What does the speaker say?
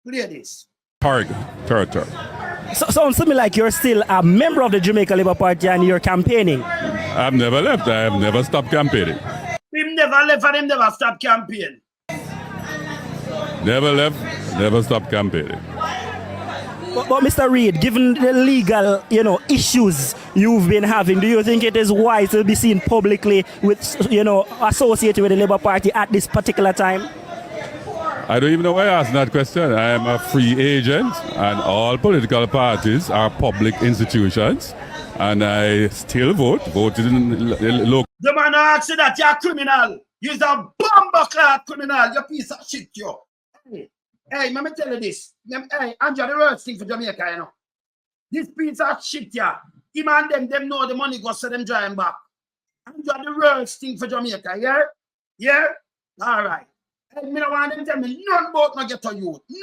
Play this. Territory. So sounds to me like you're still a member of the Jamaica Labour Party and you're campaigning. I've never left. I have never stopped campaigning. Him never left and him never stopped campaign. Never left, never stopped campaigning. But Mr. Ried, given the legal, issues you've been having, do you think it is wise to be seen publicly with, associated with the Labour Party at this particular time? I don't even know why I asked that question. I am a free agent, and all political parties are public institutions, and I still voted in local. The man asks you that you're a criminal. You're a bomb-clad criminal. You piece of shit, yo. Hey, let me tell you this. Hey, Andrew, the worst thing for Jamaica, This piece of shit, yeah. Him and them know the money goes to them drawing back. Andrew, the worst thing for Jamaica, yeah? Yeah? All right. Hey, me don't want them tell me none about no get to you.